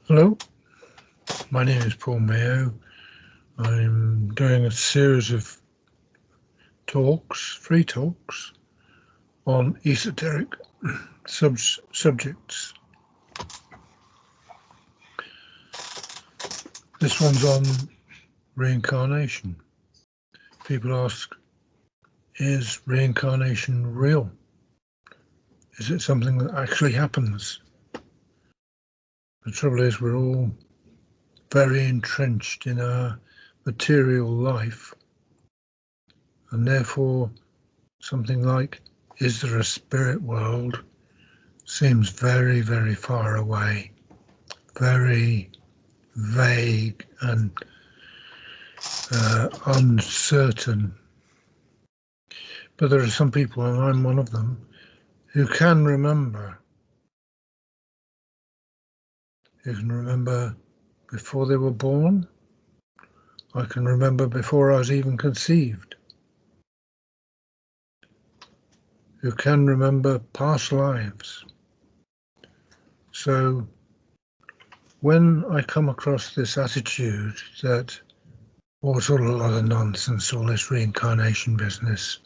Hello, my name is Paul Mayo. I'm doing a series of talks, free talks, on esoteric subjects. This one's on reincarnation. People ask, is reincarnation real? Is it something that actually happens? The trouble is we're all very entrenched in our material life, and therefore something like, is there a spirit world, seems very, very far away, very vague and uncertain. But there are some people, and I'm one of them, who can remember. Who can remember before they were born. I can remember before I was even conceived. Who can remember past lives. So when I come across this attitude that, oh, it's all a lot of nonsense, all this reincarnation business,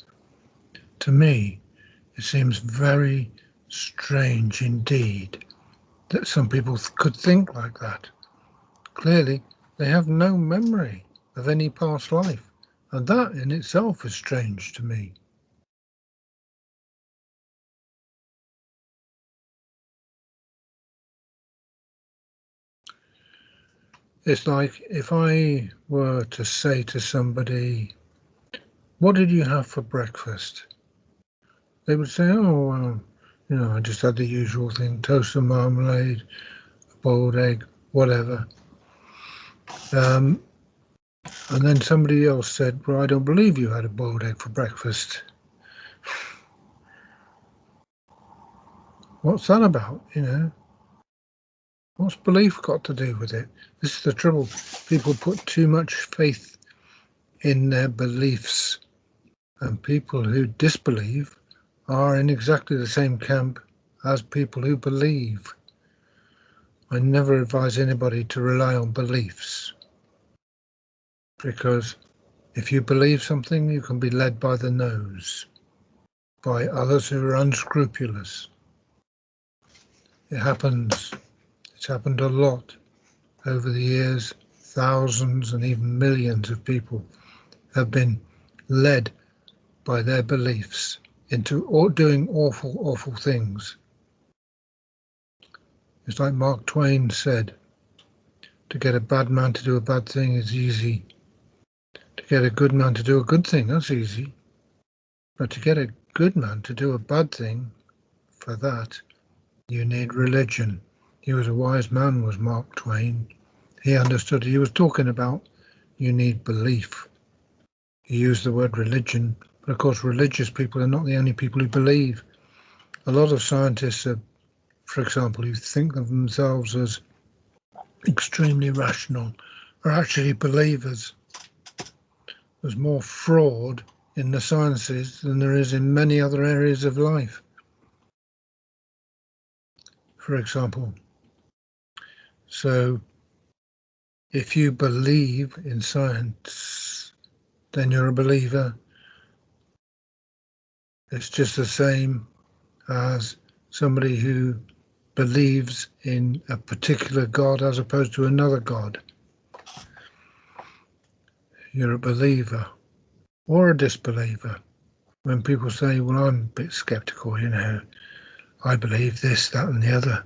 to me, it seems very strange indeed that some people could think like that. Clearly, they have no memory of any past life, and that in itself is strange to me. It's like if I were to say to somebody, what did you have for breakfast? They would say, oh, well, I just had the usual thing, toast and marmalade, a boiled egg, whatever. And then somebody else said, well, I don't believe you had a boiled egg for breakfast. What's that about, What's belief got to do with it? This is the trouble. People put too much faith in their beliefs, and people who disbelieve are in exactly the same camp as people who believe. I never advise anybody to rely on beliefs, because if you believe something, you can be led by the nose by others who are unscrupulous. It happens. It's happened a lot over the years. Thousands and even millions of people have been led by their beliefs into doing awful, awful things. It's like Mark Twain said, to get a bad man to do a bad thing is easy. To get a good man to do a good thing, that's easy. But to get a good man to do a bad thing, for that, you need religion. He was a wise man, was Mark Twain. He understood. He was talking about you need belief. He used the word religion, but of course religious people are not the only people who believe. A lot of scientists are, for example, who think of themselves as extremely rational, are actually believers. There's more fraud in the sciences than there is in many other areas of life. For example, so if you believe in science, then you're a believer. It's just the same as somebody who believes in a particular God as opposed to another God. You're a believer or a disbeliever. When people say, well, I'm a bit skeptical, I believe this, that and the other.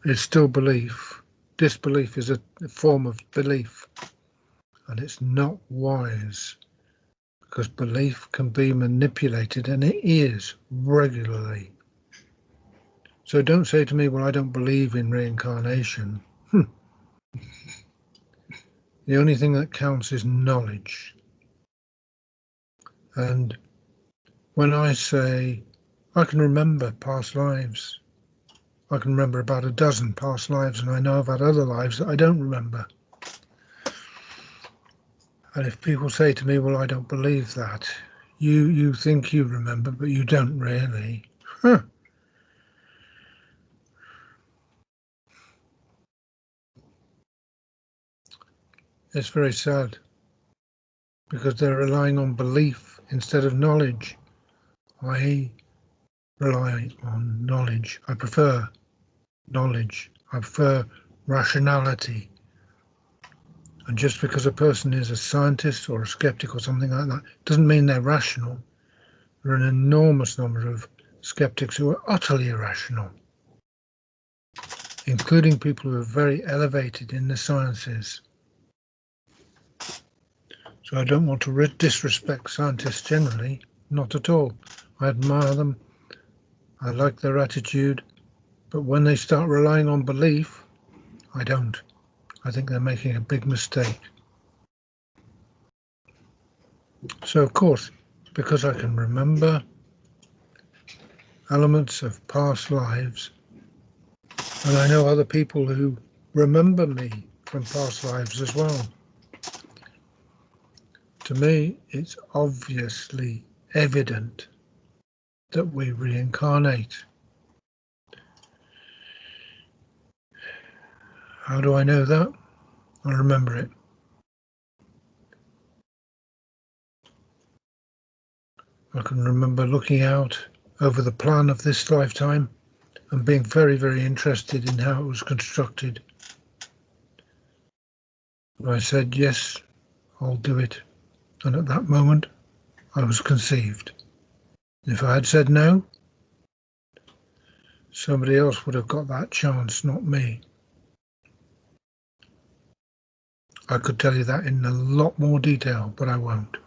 It's still belief. Disbelief is a form of belief, and it's not wise, because belief can be manipulated, and it is regularly. So don't say to me, well, I don't believe in reincarnation. The only thing that counts is knowledge. And when I say I can remember past lives, I can remember about a dozen past lives, and I know about other lives that I don't remember. And if people say to me, well, I don't believe that, you think you remember, but you don't really. It's very sad because they're relying on belief instead of knowledge. I rely on knowledge. I prefer knowledge. I prefer rationality. And just because a person is a scientist or a skeptic or something like that doesn't mean they're rational. There are an enormous number of skeptics who are utterly irrational, including people who are very elevated in the sciences. So I don't want to disrespect scientists generally, not at all. I admire them, I like their attitude, but when they start relying on belief, I don't. I think they're making a big mistake. So of course, because I can remember elements of past lives, and I know other people who remember me from past lives as well, to me it's obviously evident that we reincarnate. How do I know that? I remember it. I can remember looking out over the plan of this lifetime and being very, very interested in how it was constructed. And I said, yes, I'll do it. And at that moment, I was conceived. If I had said no, somebody else would have got that chance, not me. I could tell you that in a lot more detail, but I won't.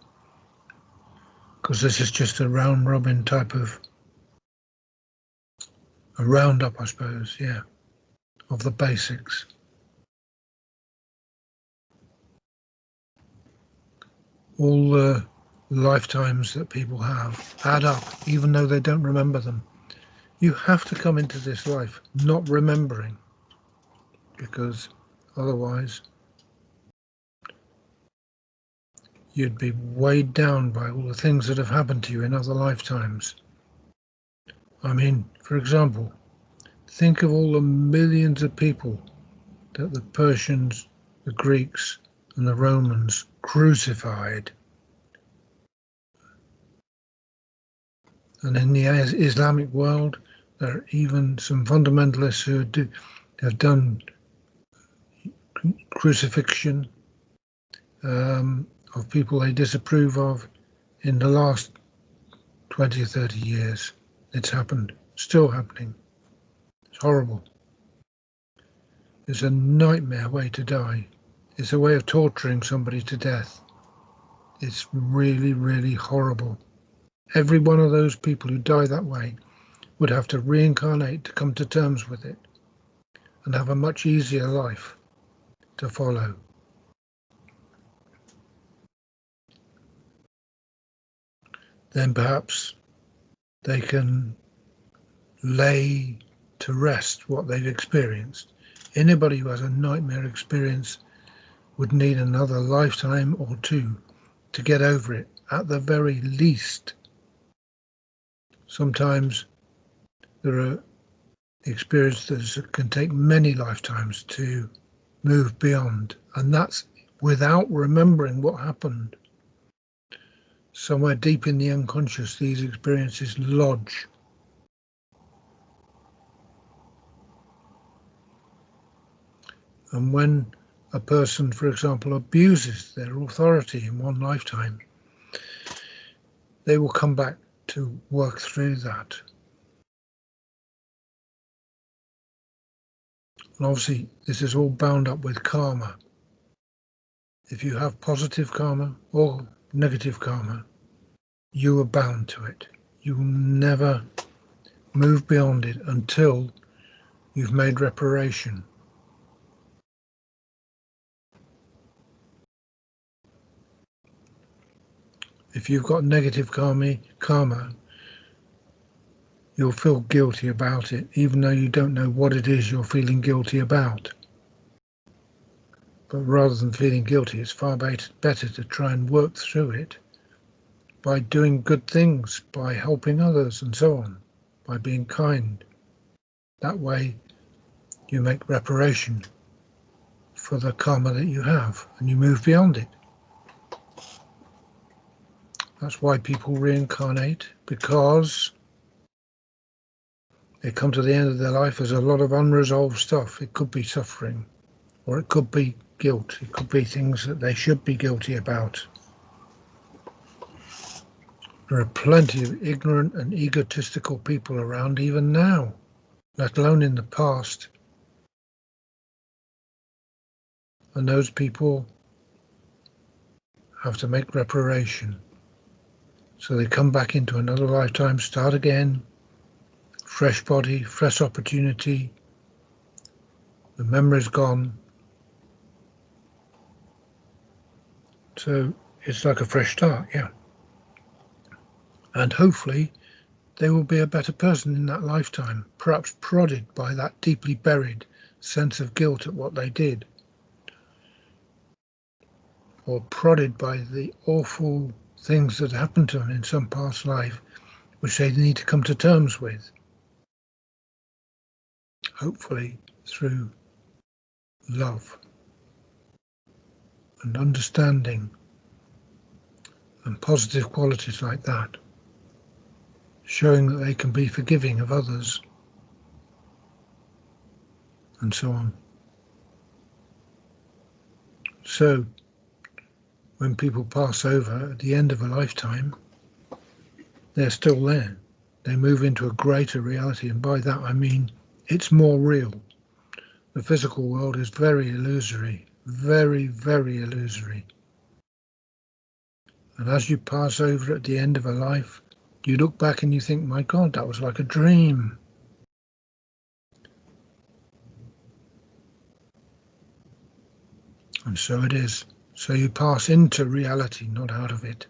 Because this is just a round robin type of, a roundup, I suppose, yeah, of the basics. All the lifetimes that people have add up, even though they don't remember them. You have to come into this life not remembering, because otherwise you'd be weighed down by all the things that have happened to you in other lifetimes. I mean, for example, think of all the millions of people that the Persians, the Greeks, and the Romans crucified. And in the Islamic world, there are even some fundamentalists who have done crucifixion of people they disapprove of in the last 20 or 30 years. It's happened, still happening. It's horrible. It's a nightmare way to die. It's a way of torturing somebody to death. It's really, really horrible. Every one of those people who die that way would have to reincarnate to come to terms with it and have a much easier life to follow. Then perhaps they can lay to rest what they've experienced. Anybody who has a nightmare experience would need another lifetime or two to get over it, at the very least. Sometimes there are experiences that can take many lifetimes to move beyond, and that's without remembering what happened. Somewhere deep in the unconscious, these experiences lodge. And when a person, for example, abuses their authority in one lifetime, they will come back to work through that. And obviously, this is all bound up with karma. If you have positive karma or negative karma, you are bound to it. You will never move beyond it until you've made reparation. If you've got negative karma, you'll feel guilty about it, even though you don't know what it is you're feeling guilty about. But rather than feeling guilty, it's far better to try and work through it by doing good things, by helping others and so on, by being kind. That way you make reparation for the karma that you have, and you move beyond it. That's why people reincarnate, because they come to the end of their life. There's a lot of unresolved stuff. It could be suffering, or it could be guilt. It could be things that they should be guilty about. There are plenty of ignorant and egotistical people around even now, let alone in the past. And those people have to make reparation. So they come back into another lifetime, start again, fresh body, fresh opportunity, the memory's gone. So it's like a fresh start, yeah. And hopefully they will be a better person in that lifetime, perhaps prodded by that deeply buried sense of guilt at what they did, or prodded by the awful things that happened to them in some past life, which they need to come to terms with, hopefully through love and understanding and positive qualities like that, showing that they can be forgiving of others and so on. So when people pass over at the end of a lifetime, they're still there. They move into a greater reality, and by that I mean it's more real. The physical world is very illusory, very, very illusory. And as you pass over at the end of a life, you look back and you think, my God, that was like a dream. And so it is. So you pass into reality, not out of it.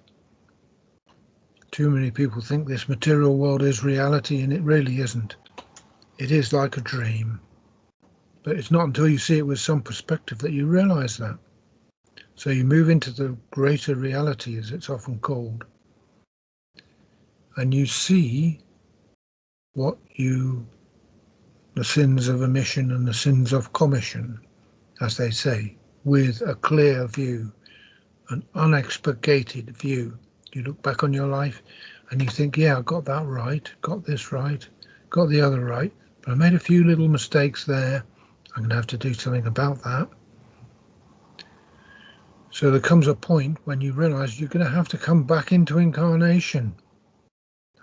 Too many people think this material world is reality, and it really isn't. It is like a dream. But it's not until you see it with some perspective that you realize that. So you move into the greater reality, as it's often called, and you see the sins of omission and the sins of commission, as they say, with a clear view, an unexpurgated view. You look back on your life and you think, yeah, I got that right, got this right, got the other right, but I made a few little mistakes there. I'm going to have to do something about that. So there comes a point when you realize you're going to have to come back into incarnation,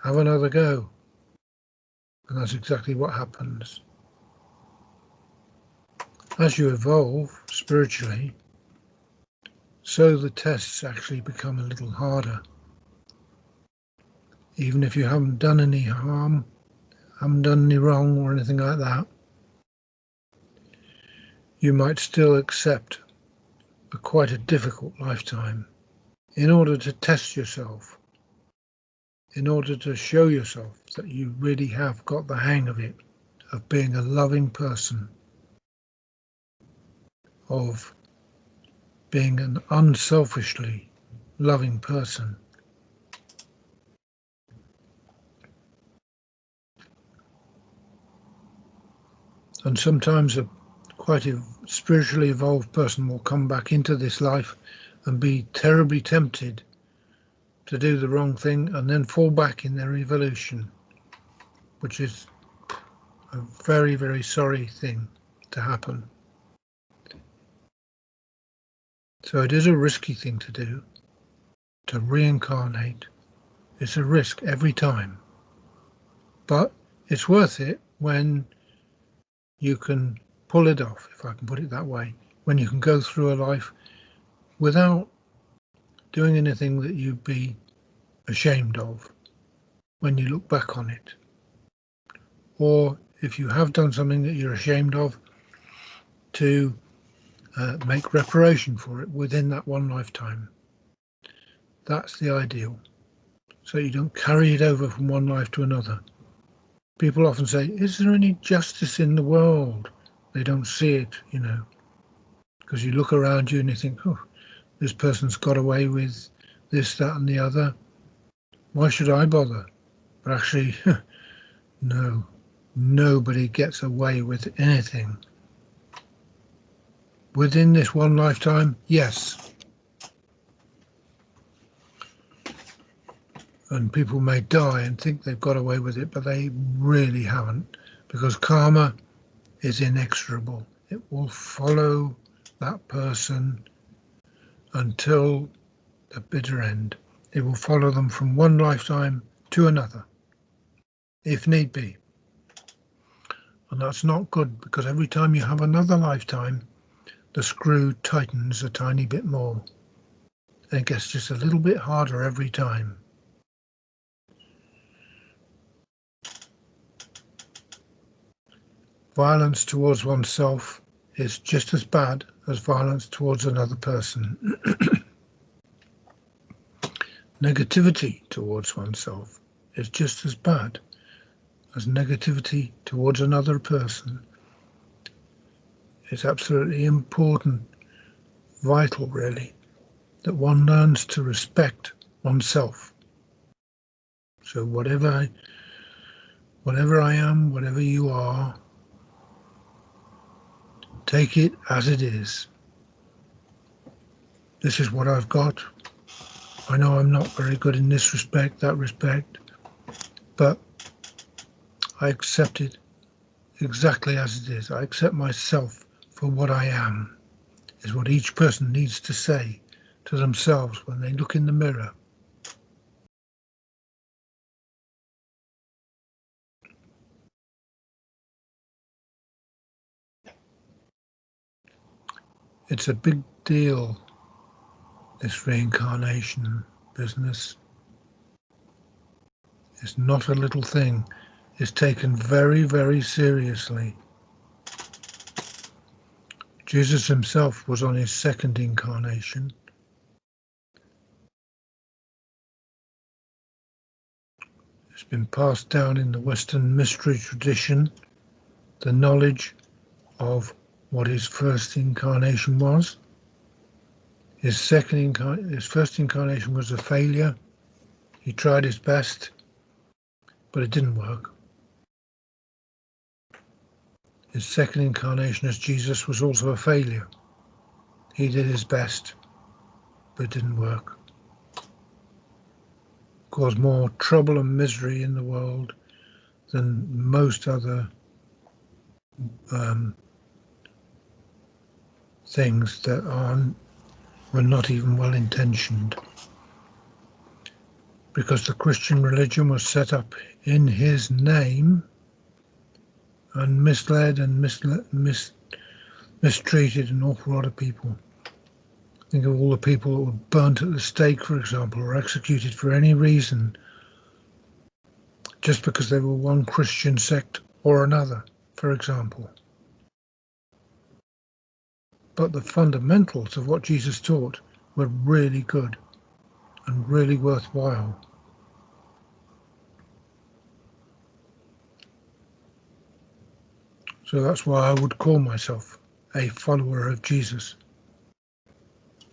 have another go. And that's exactly what happens. As you evolve spiritually, so the tests actually become a little harder. Even if you haven't done any harm, haven't done any wrong or anything like that, you might still accept quite a difficult lifetime in order to test yourself, in order to show yourself that you really have got the hang of it, of being a loving person, of being an unselfishly loving person. And sometimes quite a spiritually evolved person will come back into this life and be terribly tempted to do the wrong thing and then fall back in their evolution, which is a very, very sorry thing to happen. So it is a risky thing to do, to reincarnate. It's a risk every time. But it's worth it when you can pull it off, if I can put it that way, when you can go through a life without doing anything that you'd be ashamed of when you look back on it. Or if you have done something that you're ashamed of, to make reparation for it within that one lifetime. That's the ideal. So you don't carry it over from one life to another. People often say, is there any justice in the world? They don't see it, because you look around you and you think, oh, this person's got away with this, that and the other. Why should I bother? But actually, no, nobody gets away with anything. within this one lifetime? Yes. And people may die and think they've got away with it, but they really haven't, because karma is inexorable. It will follow that person until the bitter end. It will follow them from one lifetime to another, if need be. And that's not good, because every time you have another lifetime, the screw tightens a tiny bit more. And it gets just a little bit harder every time. Violence towards oneself is just as bad as violence towards another person. Negativity towards oneself is just as bad as negativity towards another person. It's absolutely important, vital really, that one learns to respect oneself. So whatever I am, whatever you are, take it as it is. This is what I've got. I know I'm not very good in this respect, that respect, but I accept it exactly as it is. I accept myself for what I am, is what each person needs to say to themselves when they look in the mirror. It's a big deal, this reincarnation business. It's not a little thing. It's taken very, very seriously. Jesus himself was on his second incarnation. It's been passed down in the Western mystery tradition, the knowledge of what his first incarnation was. His first incarnation was a failure. He tried his best, but it didn't work. His second incarnation as Jesus was also a failure. He did his best, but it didn't work. Caused more trouble and misery in the world than most other things that were not even well intentioned. Because the Christian religion was set up in his name and misled and mistreated an awful lot of people. Think of all the people that were burnt at the stake, for example, or executed for any reason, just because they were one Christian sect or another, for example. But the fundamentals of what Jesus taught were really good and really worthwhile. So that's why I would call myself a follower of Jesus.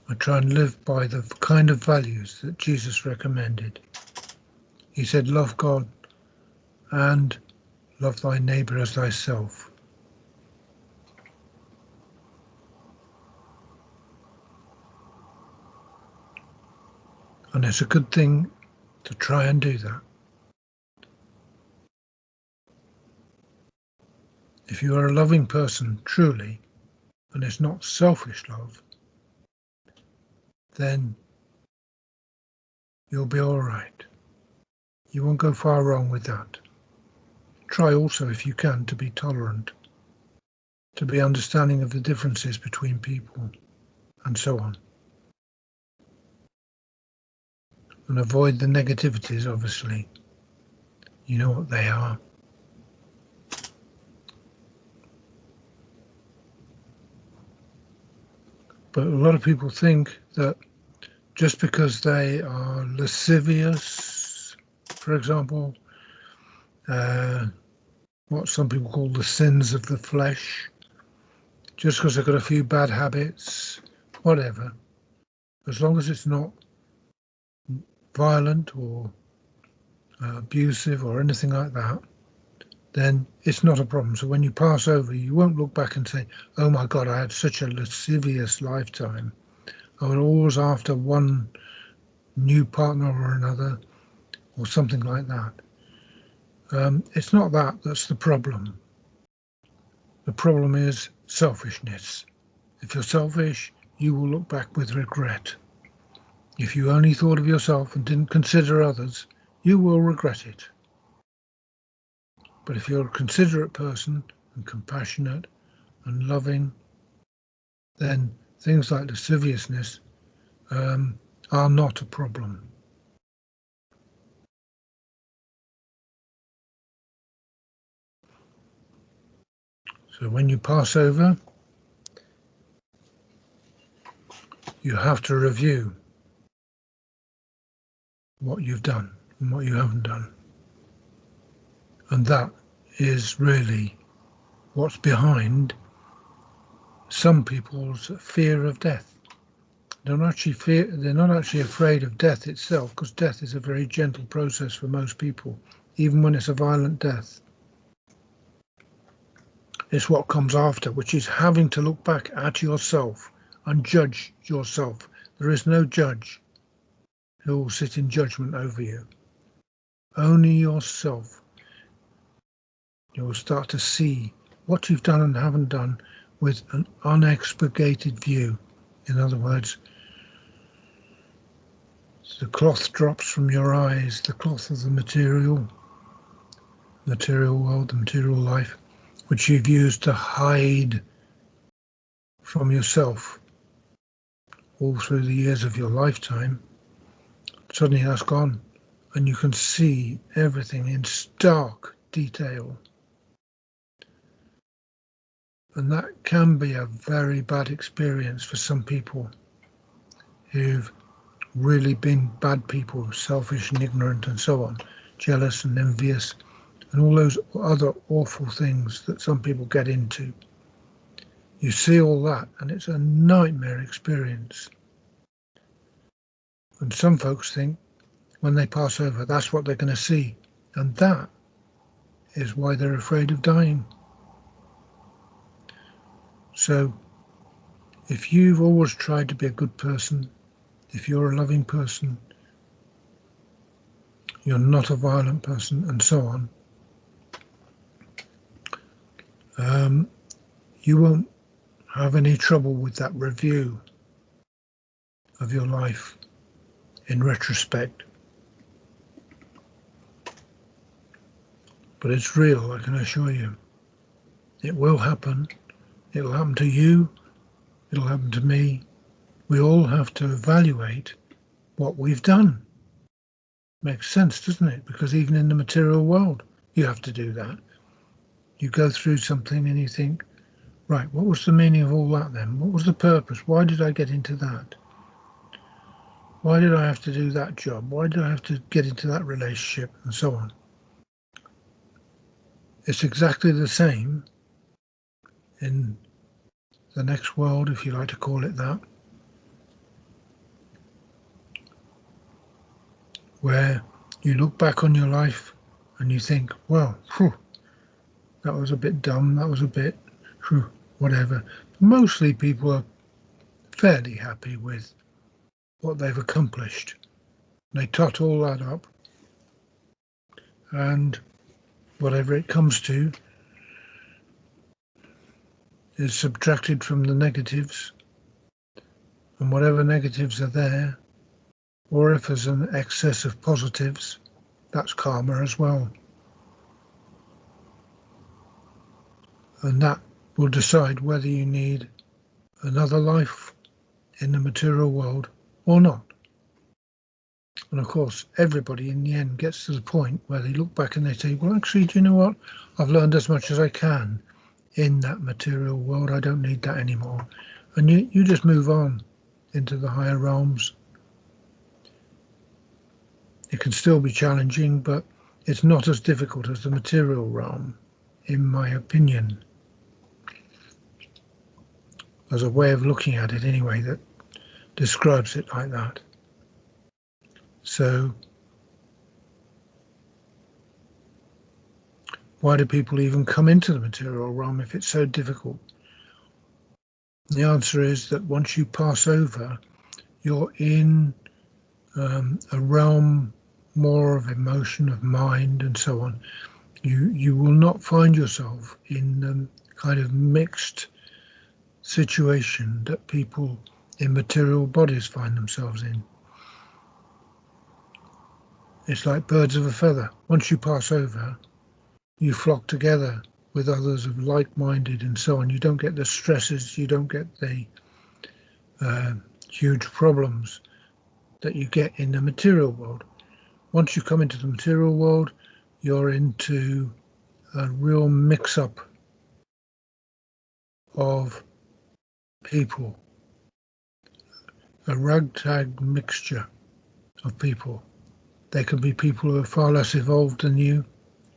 I try and live by the kind of values that Jesus recommended. He said, love God and love thy neighbour as thyself. And it's a good thing to try and do that. If you are a loving person, truly, and it's not selfish love, then you'll be all right. You won't go far wrong with that. Try also, if you can, to be tolerant, to be understanding of the differences between people, and so on. And avoid the negativities, obviously. You know what they are. But a lot of people think that just because they are lascivious, for example, what some people call the sins of the flesh, just because they've got a few bad habits, whatever, as long as it's not violent or abusive or anything like that, then it's not a problem. So when you pass over, you won't look back and say, oh my God, I had such a lascivious lifetime. I was always after one new partner or another, or something like that. It's not that that's the problem. The problem is selfishness. If you're selfish, you will look back with regret. If you only thought of yourself and didn't consider others, you will regret it. But if you're a considerate person and compassionate and loving, then things like lasciviousness are not a problem. So when you pass over, you have to review what you've done and what you haven't done. And that is really what's behind some people's fear of death. They're not actually afraid of death itself, because death is a very gentle process for most people, even when it's a violent death. It's what comes after, which is having to look back at yourself and judge yourself. There is no judge who will sit in judgment over you. Only yourself. You will start to see what you've done and haven't done with an unexpurgated view. In other words, the cloth drops from your eyes, the cloth of the material world, the material life, which you've used to hide from yourself all through the years of your lifetime. Suddenly that's gone, and you can see everything in stark detail. And that can be a very bad experience for some people who've really been bad people, selfish and ignorant and so on, jealous and envious, and all those other awful things that some people get into. You see all that, and it's a nightmare experience. And some folks think when they pass over, that's what they're going to see. And that is why they're afraid of dying. So if you've always tried to be a good person, if you're a loving person, you're not a violent person, and so on, you won't have any trouble with that review of your life in retrospect. But it's real, I can assure you. It will happen. It'll happen to you. It'll happen to me. We all have to evaluate what we've done. Makes sense, doesn't it? Because even in the material world, you have to do that. You go through something and you think, right, what was the meaning of all that then? What was the purpose? Why did I get into that? Why did I have to do that job? Why did I have to get into that relationship? And so on. It's exactly the same in the next world, if you like to call it that, where you look back on your life and you think, well, that was a bit dumb, that was a bit, whatever. Mostly people are fairly happy with what they've accomplished. They tot all that up, and whatever it comes to is subtracted from the negatives, and whatever negatives are there, or if there's an excess of positives, that's karma as well. And that will decide whether you need another life in the material world or not. And of course, everybody in the end gets to the point where they look back and they say, well, actually, do you know what? I've learned as much as I can in that material world. I don't need that anymore. And you just move on into the higher realms. It can still be challenging, but it's not as difficult as the material realm, in my opinion. There's a way of looking at it anyway that describes it like that. So Why do people even come into the material realm if it's so difficult? The answer is that once you pass over, you're in a realm more of emotion, of mind, and so on. You will not find yourself in kind of mixed situation that people in material bodies find themselves in. It's like birds of a feather. Once you pass over, you flock together with others of like-minded and so on. You don't get the stresses, you don't get the huge problems that you get in the material world. Once you come into the material world, you're into a real mix-up of people, a ragtag mixture of people. They can be people who are far less evolved than you,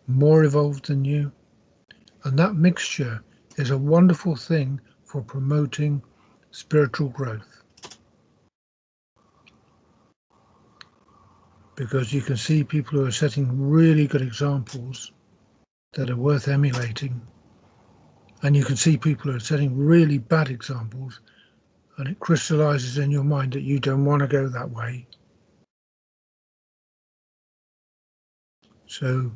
more evolved than you, and that mixture is a wonderful thing for promoting spiritual growth. Because you can see people who are setting really good examples that are worth emulating, and you can see people who are setting really bad examples, and it crystallizes in your mind that you don't want to go that way. So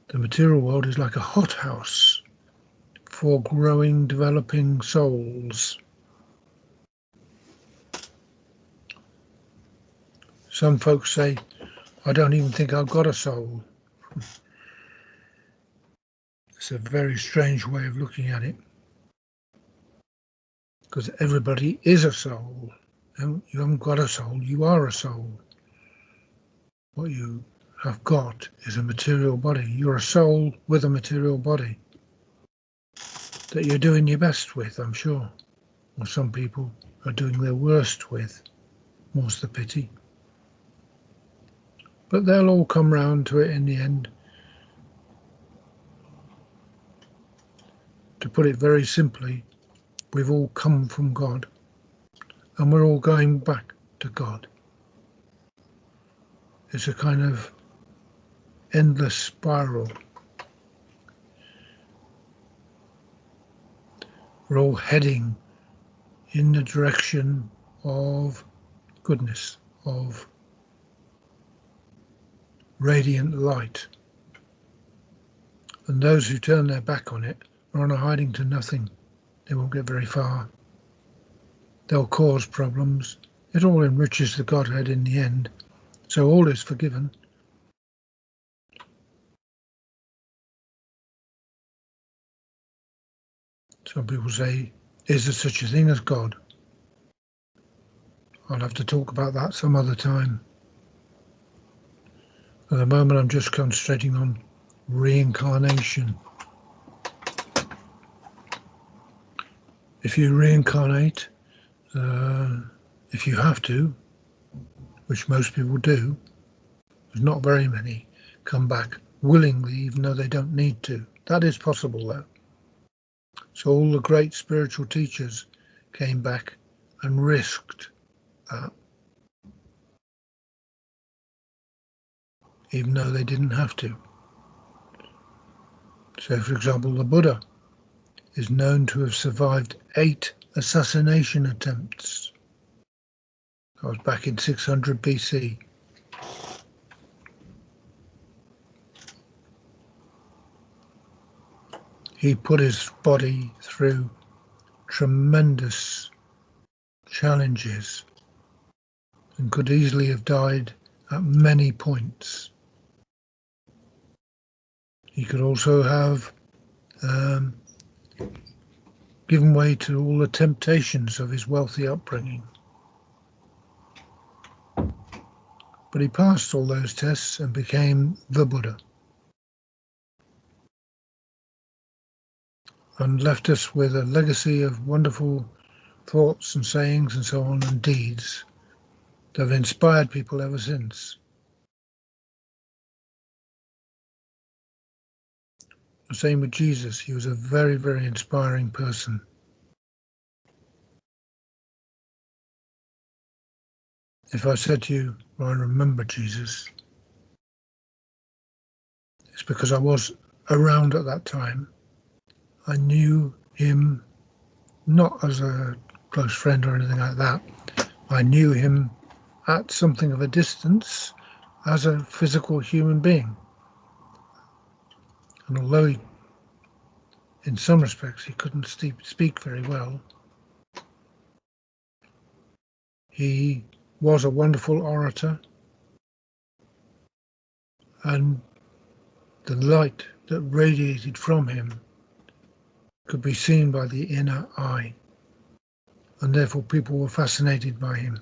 the material world is like a hothouse for growing, developing souls. Some folks say, I don't even think I've got a soul. It's a very strange way of looking at it, because everybody is a soul. You haven't got a soul, you are a soul. What you have got is a material body. You're a soul with a material body that you're doing your best with, I'm sure. Or some people are doing their worst with, more's the pity. But they'll all come round to it in the end. To put it very simply, we've all come from God, and we're all going back to God. It's a kind of endless spiral. We're all heading in the direction of goodness, of radiant light. And those who turn their back on it are on a hiding to nothing. They won't get very far. They'll cause problems. It all enriches the Godhead in the end. So all is forgiven. Some people say, is there such a thing as God? I'll have to talk about that some other time. At the moment I'm just concentrating on reincarnation. If you reincarnate, if you have to, which most people do, there's not very many come back willingly, even though they don't need to. That is possible though. So all the great spiritual teachers came back and risked that, even though they didn't have to. So for example, the Buddha is known to have survived 8 assassination attempts. That was back in 600 BC. He put his body through tremendous challenges and could easily have died at many points. He could also have given way to all the temptations of his wealthy upbringing. But he passed all those tests and became the Buddha, and left us with a legacy of wonderful thoughts and sayings and so on, and deeds that have inspired people ever since. The same with Jesus. He was a very, very inspiring person. If I said to you, well, I remember Jesus, it's because I was around at that time. I knew him not as a close friend or anything like that. I knew him at something of a distance as a physical human being. And although in some respects he couldn't speak very well, he was a wonderful orator, and the light that radiated from him could be seen by the inner eye, and therefore people were fascinated by him.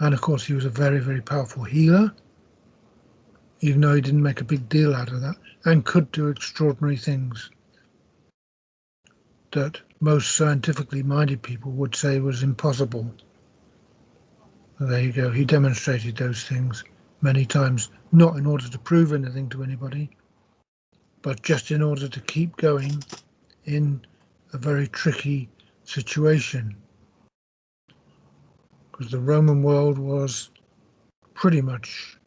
And of course he was a very, very powerful healer, even though he didn't make a big deal out of that, and could do extraordinary things that most scientifically minded people would say was impossible. There you go, he demonstrated those things many times, not in order to prove anything to anybody, but just in order to keep going in a very tricky situation. Because the Roman world was pretty much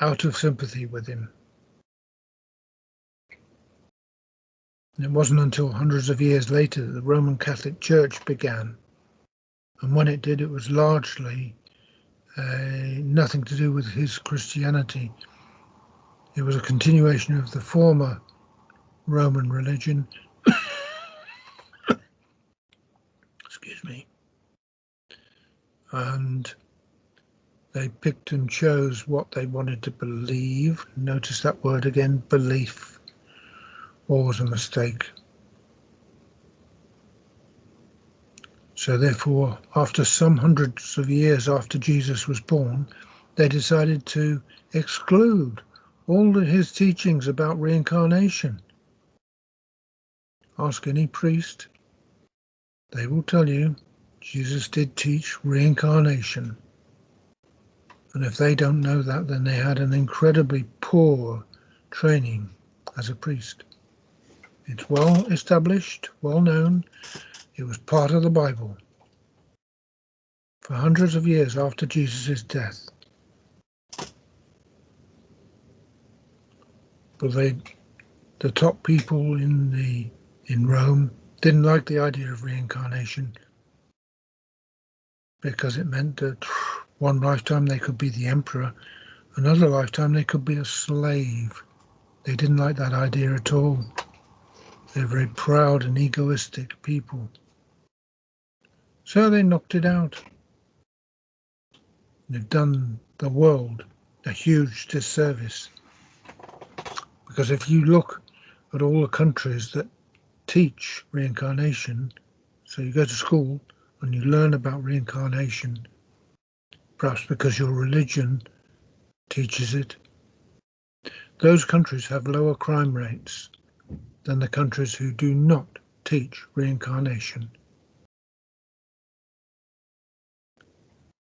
out of sympathy with him. And it wasn't until hundreds of years later that the Roman Catholic Church began. And when it did, it was largely nothing to do with his Christianity. It was a continuation of the former Roman religion. Excuse me. And they picked and chose what they wanted to believe. Notice that word again, belief. Always a mistake. So therefore, after some hundreds of years after Jesus was born, they decided to exclude all of his teachings about reincarnation. Ask any priest, they will tell you Jesus did teach reincarnation. And if they don't know that, then they had an incredibly poor training as a priest. It's well established, well known. It was part of the Bible for hundreds of years after Jesus' death. But the top people in Rome didn't like the idea of reincarnation, because it meant that one lifetime they could be the emperor, another lifetime they could be a slave. They didn't like that idea at all. They're very proud and egoistic people. So they knocked it out. They've done the world a huge disservice. Because if you look at all the countries that teach reincarnation, so you go to school and you learn about reincarnation, perhaps because your religion teaches it, those countries have lower crime rates than the countries who do not teach reincarnation.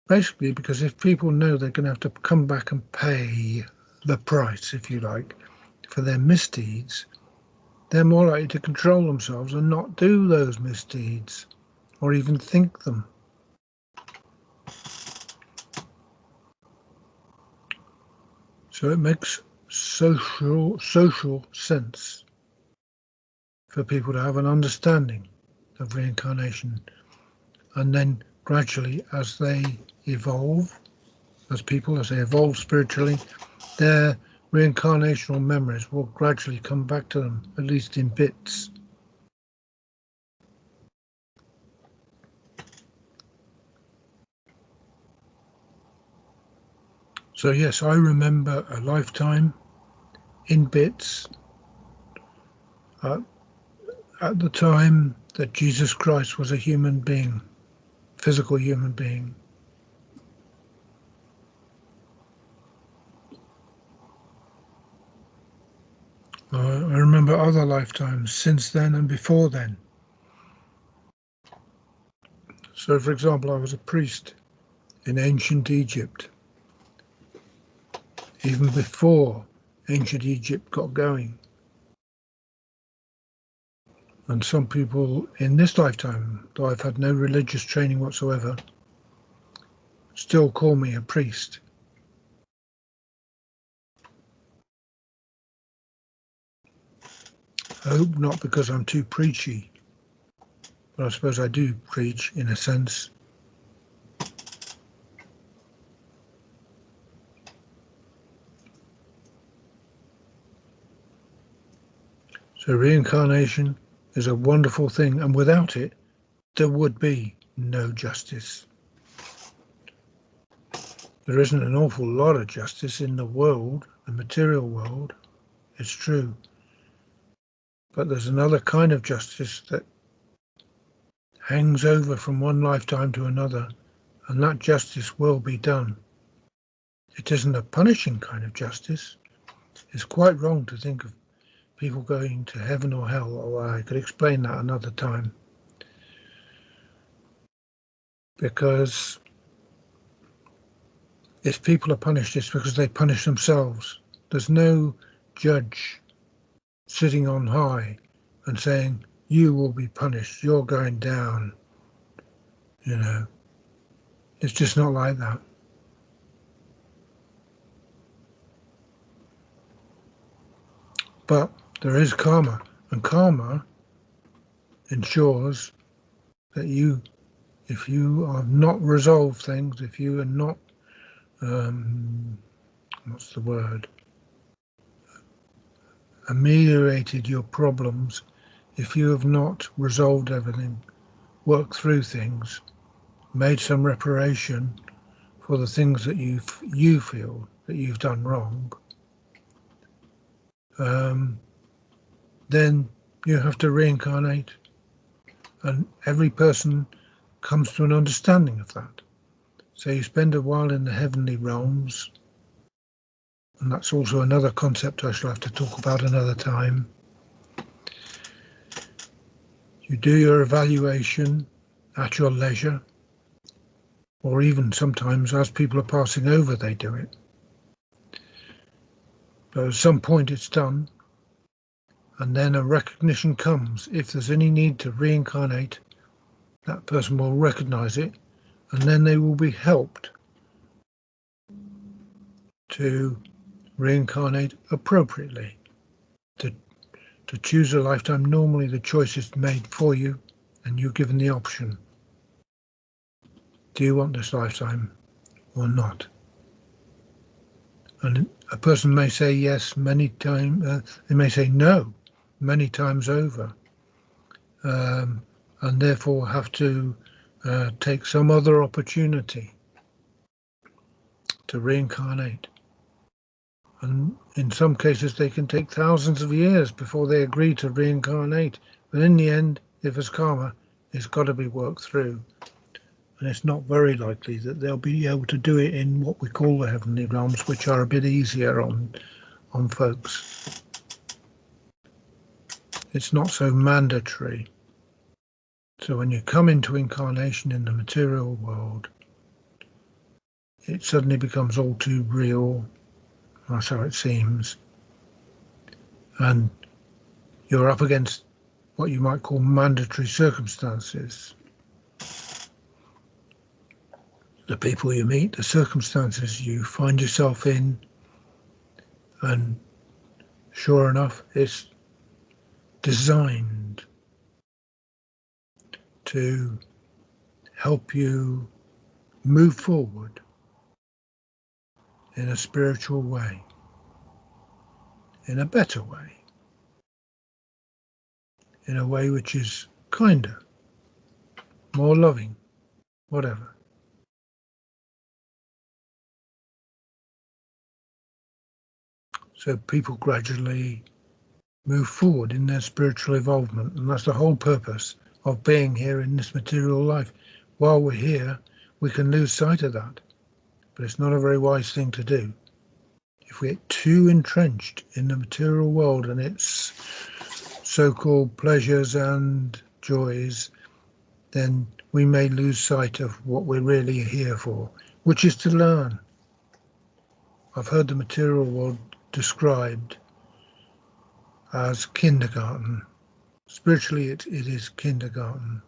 Basically because if people know they're going to have to come back and pay the price, if you like, for their misdeeds, they're more likely to control themselves and not do those misdeeds or even think them. So it makes social sense for people to have an understanding of reincarnation, and then gradually as they evolve as people, as they evolve spiritually, their reincarnational memories will gradually come back to them, at least in bits. So yes, I remember a lifetime in bits at the time that Jesus Christ was a human being, physical human being. I remember other lifetimes since then and before then. So for example, I was a priest in ancient Egypt, even before ancient Egypt got going. And some people in this lifetime, though I've had no religious training whatsoever, still call me a priest. I hope not because I'm too preachy, but I suppose I do preach in a sense. So reincarnation is a wonderful thing, and without it, there would be no justice. There isn't an awful lot of justice in the world, the material world, it's true. But there's another kind of justice that hangs over from one lifetime to another, and that justice will be done. It isn't a punishing kind of justice. It's quite wrong to think of people going to heaven or hell, or I could explain that another time. Because if people are punished, it's because they punish themselves. There's no judge sitting on high and saying, you will be punished, you're going down. You know, it's just not like that. But there is karma, and karma ensures that you, if you have not resolved things, if you are not, what's the word, ameliorated your problems, if you have not resolved everything, worked through things, made some reparation for the things that you feel that you've done wrong, then you have to reincarnate, and every person comes to an understanding of that. So you spend a while in the heavenly realms, and that's also another concept I shall have to talk about another time. You do your evaluation at your leisure, or even sometimes as people are passing over they do it. But at some point it's done, and then a recognition comes. If there's any need to reincarnate, that person will recognize it, and then they will be helped to reincarnate appropriately. To choose a lifetime, normally the choice is made for you, and you're given the option. Do you want this lifetime or not? And a person may say yes many times, they may say no many times over, and therefore have to take some other opportunity to reincarnate. And in some cases they can take thousands of years before they agree to reincarnate. But in the end, if it's karma, it's got to be worked through. And it's not very likely that they'll be able to do it in what we call the heavenly realms, which are a bit easier on folks. It's not so mandatory. So when you come into incarnation in the material world, it suddenly becomes all too real. That's how it seems. And you're up against what you might call mandatory circumstances. The people you meet, the circumstances you find yourself in, and sure enough, it's designed to help you move forward in a spiritual way, in a better way, in a way which is kinder, more loving, whatever. So people gradually move forward in their spiritual involvement, and that's the whole purpose of being here in this material life. While we're here, we can lose sight of that, but it's not a very wise thing to do. If we get too entrenched in the material world and its so-called pleasures and joys, then we may lose sight of what we're really here for, which is to learn. I've heard the material world described as kindergarten. Spiritually, it is kindergarten.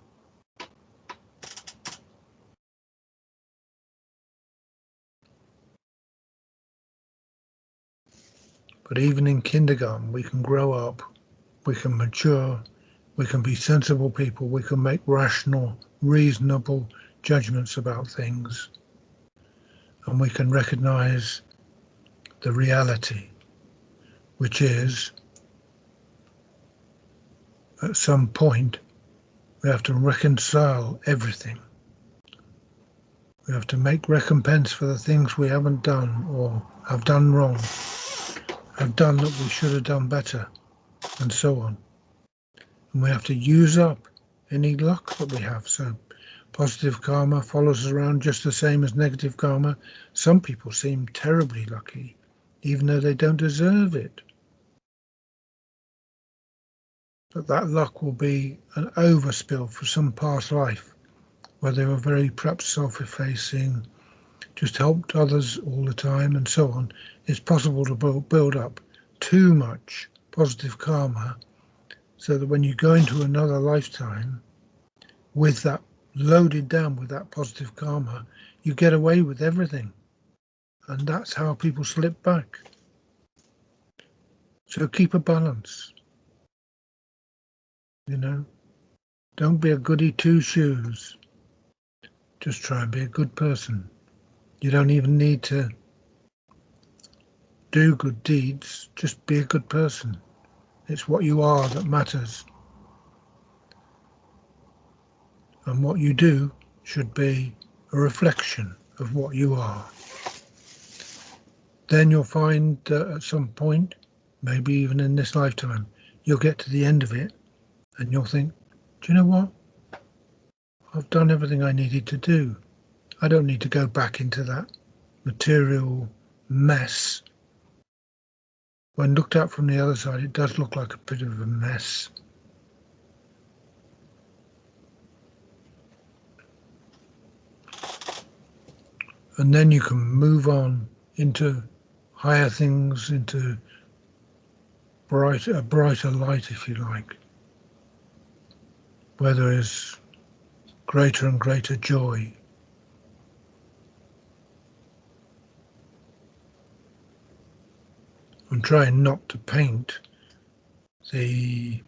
But even in kindergarten, we can grow up we can mature, we can be sensible people, we can make rational, reasonable judgments about things, and we can recognize the reality, which is, at some point, we have to reconcile everything. We have to make recompense for the things we haven't done or have done wrong, have done that we should have done better, and so on. And we have to use up any luck that we have. So positive karma follows us around just the same as negative karma. Some people seem terribly lucky, even though they don't deserve it. But that luck will be an overspill for some past life, where they were very perhaps self-effacing, just helped others all the time and so on. It's possible to build up too much positive karma so that when you go into another lifetime with that loaded down with that positive karma, you get away with everything. And that's how people slip back. So keep a balance. Don't be a goody two shoes. Just try and be a good person. You don't even need to do good deeds, just be a good person. It's what you are that matters. And what you do should be a reflection of what you are. Then you'll find that at some point, maybe even in this lifetime, you'll get to the end of it and you'll think, do you know what? I've done everything I needed to do. I don't need to go back into that material mess. When looked at from the other side, it does look like a bit of a mess. And then you can move on into higher things, into a brighter light, if you like, where there is greater and greater joy. I'm trying not to paint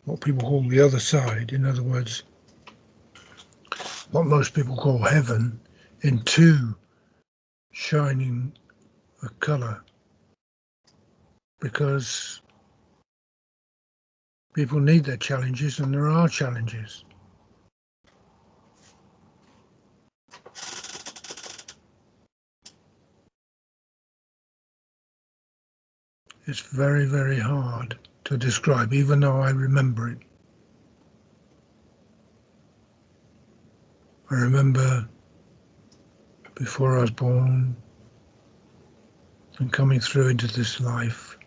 what people call the other side, in other words, what most people call heaven, in too shining a colour, because people need their challenges, and there are challenges. It's very, very hard to describe, even though I remember it. I remember before I was born and coming through into this life.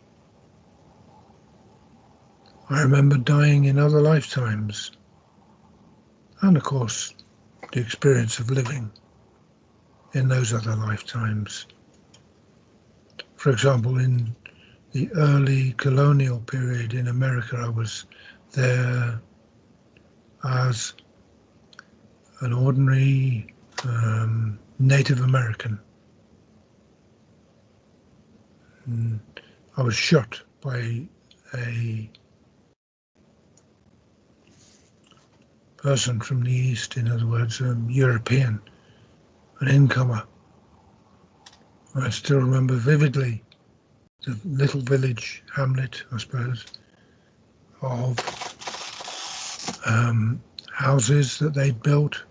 I remember dying in other lifetimes, and of course the experience of living in those other lifetimes. For example, in the early colonial period in America, I was there as an ordinary Native American. And I was shot by a person from the East, in other words, European, an incomer. I still remember vividly the little village hamlet, I suppose, of houses that they'd built.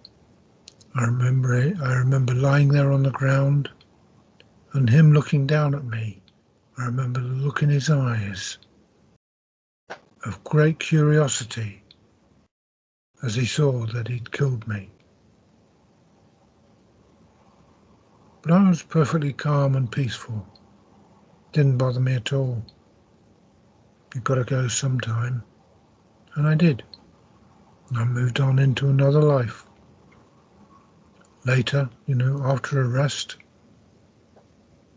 I remember lying there on the ground and him looking down at me. I remember the look in his eyes of great curiosity as he saw that he'd killed me. But I was perfectly calm and peaceful. Didn't bother me at all. You've got to go sometime. And I did. I moved on into another life. Later, after a rest,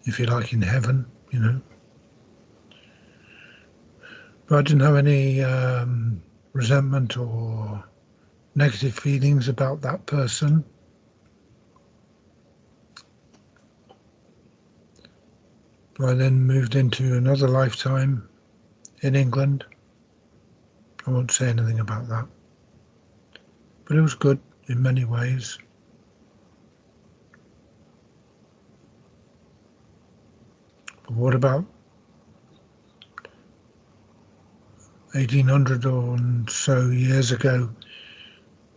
if you like, in heaven, But I didn't have any resentment or negative feelings about that person. I then moved into another lifetime in England, I won't say anything about that. But it was good in many ways. But what about 1800 or so years ago,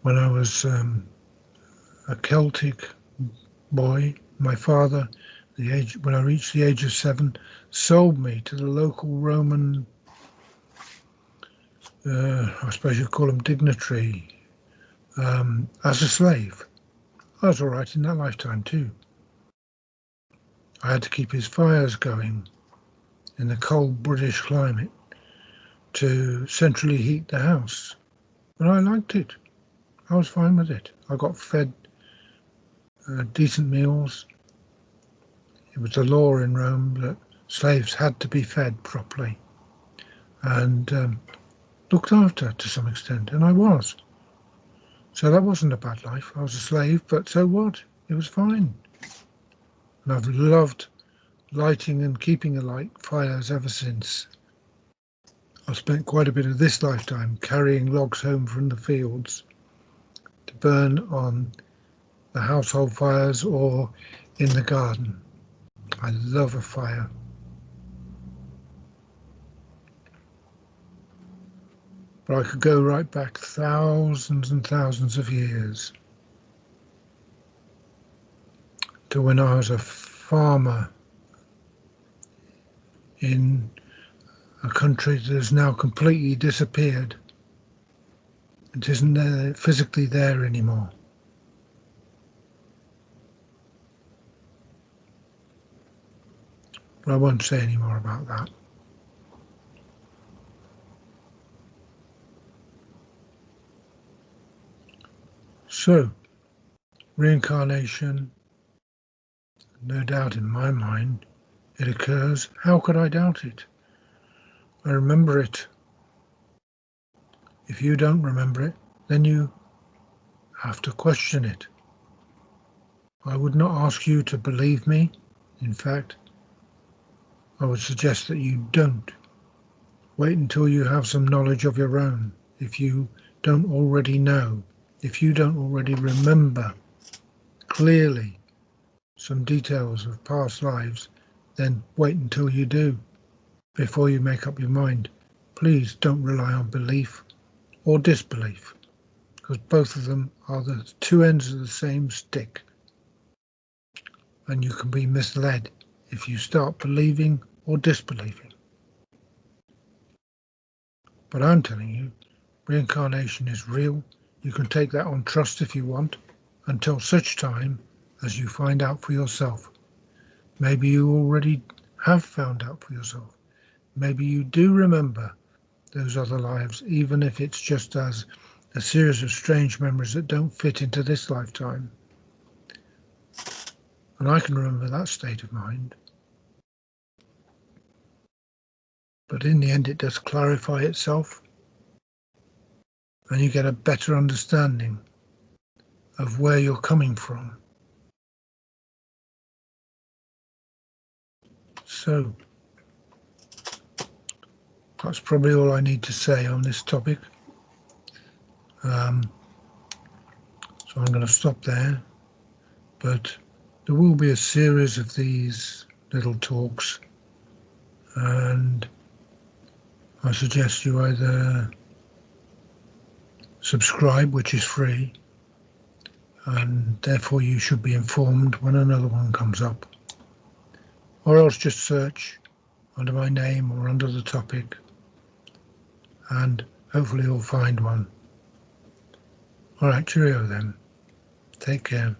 when I was a Celtic boy? My father, when I reached the age of 7, sold me to the local Roman, I suppose you'd call him dignitary, as a slave. I was all right in that lifetime too. I had to keep his fires going in the cold British climate to centrally heat the house. But I liked it. I was fine with it. I got fed decent meals. It was the law in Rome that slaves had to be fed properly and looked after to some extent, and I was. So that wasn't a bad life. I was a slave, but so what? It was fine. And I've loved lighting and keeping alight fires ever since. I've spent quite a bit of this lifetime carrying logs home from the fields to burn on the household fires or in the garden. I love a fire. But I could go right back thousands and thousands of years to when I was a farmer in a country that has now completely disappeared. It isn't there, physically there anymore. But I won't say any more about that. So, reincarnation, no doubt in my mind, it occurs. How could I doubt it? I remember it. If you don't remember it, then you have to question it. I would not ask you to believe me. In fact, I would suggest that you don't. Wait until you have some knowledge of your own. If you don't already know, if you don't already remember clearly some details of past lives, then wait until you do before you make up your mind. Please don't rely on belief or disbelief, because both of them are the two ends of the same stick, and you can be misled if you start believing or disbelieving. But I'm telling you, reincarnation is real. You can take that on trust if you want, until such time as you find out for yourself. Maybe you already have found out for yourself. Maybe you do remember those other lives, even if it's just as a series of strange memories that don't fit into this lifetime. And I can remember that state of mind. But in the end, it does clarify itself, and you get a better understanding of where you're coming from. So, that's probably all I need to say on this topic. So I'm going to stop there, but there will be a series of these little talks, and I suggest you either subscribe, which is free, and therefore you should be informed when another one comes up, or else just search under my name or under the topic, and hopefully you'll find one. All right, cheerio then. Take care.